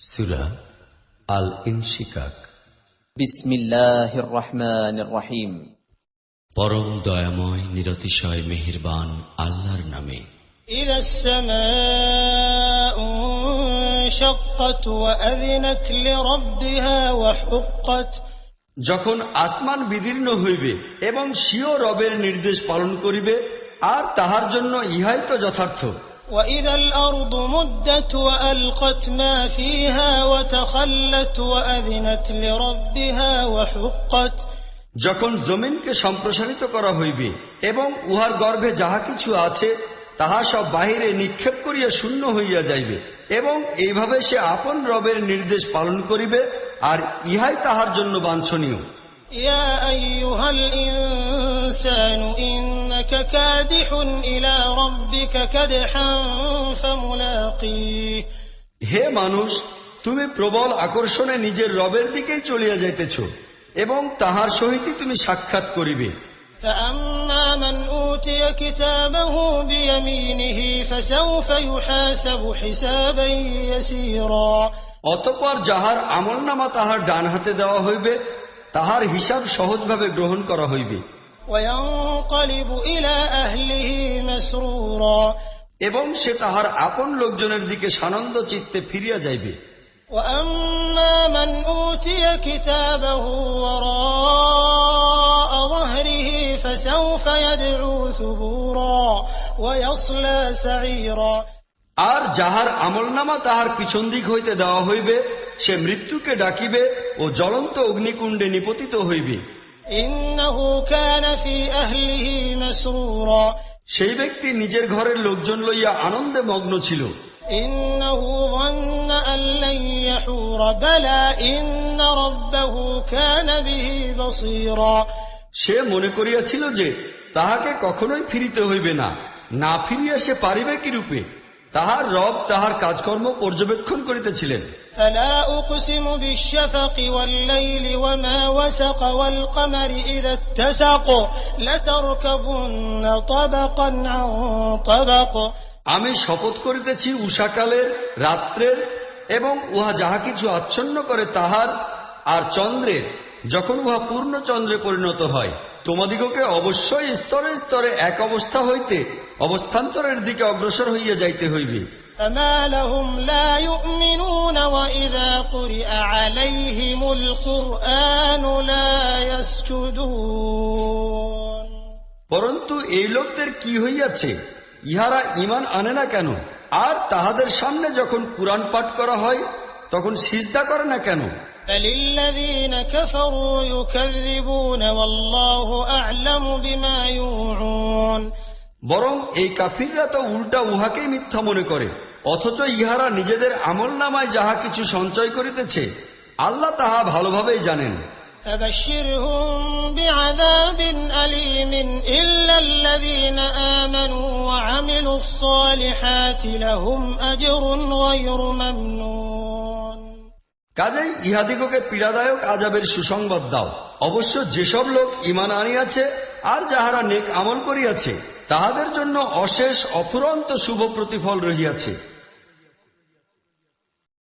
সূরা আল ইনশিকাক। বিসমিল্লাহির রহমানির রহিম। পরম দয়াময় নিরতিশয় মেহেরবান আল্লাহর নামে। ইযাস সামাউ ইনশাক্কাত ওয়া আযিনাত লিরাব্বিহা ওয়া হুক্কাত। যখন আসমান বিদীর্ণ হইবে এবং স্বীয় রবের নির্দেশ পালন করিবে, আর তাহার জন্য ইহাই তো যথার্থ। وَإِذَا الْأَرْضُ مُدَّتْ وَأَلْقَتْ مَا فِيهَا وَتَخَلَّتْ وَأَذِنَتْ لِرَبِّهَا وَحُقَّتْ। যখন জমিনকে সম্প্রসারিত করা হইবে এবং উহার গর্ভে যাহা কিছু আছে তাহা সব বাহিরে নিক্ষেপ করিয়া শূন্য হইয়া যাইবে, এবং এইভাবে সে আপন রবের নির্দেশ পালন করিবে, আর ইহাই তাহার জন্য বাঞ্ছনীয়। ইয়া আইয়ুহাল ইনসানু ইন্নাকা কাদিহুন ইলা রাব্বিকা কাদহান ফামুলাকিহ। হে মানুষ, তুমি প্রবল আকর্ষণে নিজের রবের দিকেই চলিয়া যাইতেছ, এবং তাহার সহিতই তুমি সাক্ষাৎ করিবে। فأما من أوتي كتابه بيمينه فسوف يحاسب حسابا يسيرا। অতঃপর যাহার আমলনামা তাহার ডান হাতে দেওয়া হইবে, তাহার হিসাব সহজভাবে গ্রহণ করা হইবে। وينقلب إلى أهله مسرورا। এবং সে তাহার আপন লোকজনের দিকে সানন্দ চিত্তে ফিরিয়া যাইবে। وأما من أوتي كتابه وراء ظهره فسوف يدعو ثبورا ويصلى سعيرا। আর যাহার আমলনামা তাহার পিছন দিক হইতে দেওয়া হইবে, সে মৃত্যুকে ডাকিবে ও জ্বলন্ত অগ্নিকুণ্ডে নিপতিত হইবে। إنه كان في أهله مسرورا। সেই ব্যক্তি নিজের ঘরের লোকজন লইয়া আনন্দে মগ্ন ছিল। إنه ظن أن لن يحور بلى إن ربه كان به بصيرا। সে মনে করিয়াছিল যে তাহাকে কখনোই ফিরিতে হইবে না, না ফিরিয়া সে পারিবে কি রূপে? তাহার রব তাহার কাজকর্ম পর্যবেক্ষণ করিতেছিলেন। فلا أقسم بالشفق والليل وما وسق والقمر إذا اتسق لتركبن طبقا عن طبق। আমি শপথ করিতেছি উষাকালের, রাত্রের এবং উহা যাহা কিছু আচ্ছন্ন করে তাহার, আর চন্দ্রের, যখন উহা পূর্ণ চন্দ্রে পরিণত হয়। তোমাদিগকে অবশ্যই স্তরে স্তরে এক অবস্থা হইতে অবস্থান্তরের দিকে অগ্রসর হইয়া যাইতে হইবে। فما لهم لا يؤمنون وإذا قرئ عليهم القرآن لا يسجدون। পরন্তু এই লোকদের কি হইয়াছে, ইহারা ঈমান আনে না কেন? আর তাহাদের সামনে যখন কুরআন পাঠ করা হয় তখন সিজদা করে না কেন? بل الذين كفروا يكذبون والله أعلم بما يوعون। বরং এই কাফিররা তো উল্টা উহাকেই মিথ্যা মনে করে, অথচ ইহারা নিজেদের আমলনামায় যাহা কিছু সঞ্চয় করিতেছে আল্লাহ তাহা ভালোভাবেই জানেন। فبشرهم بعذاب أليم إلا الذين آمنوا وعملوا الصالحات لهم أجر غير ممنون। কাজেই ইহাদিগকে পীড়াদায়ক আযাবের সুসংবাদ দাও। অবশ্য যেসব লোক ঈমান আনিয়াছে আর যাহারা নেক আমল করিয়াছে তাহাদের জন্য অশেষ অফুরন্ত শুভ প্রতিফল রহিয়াছে।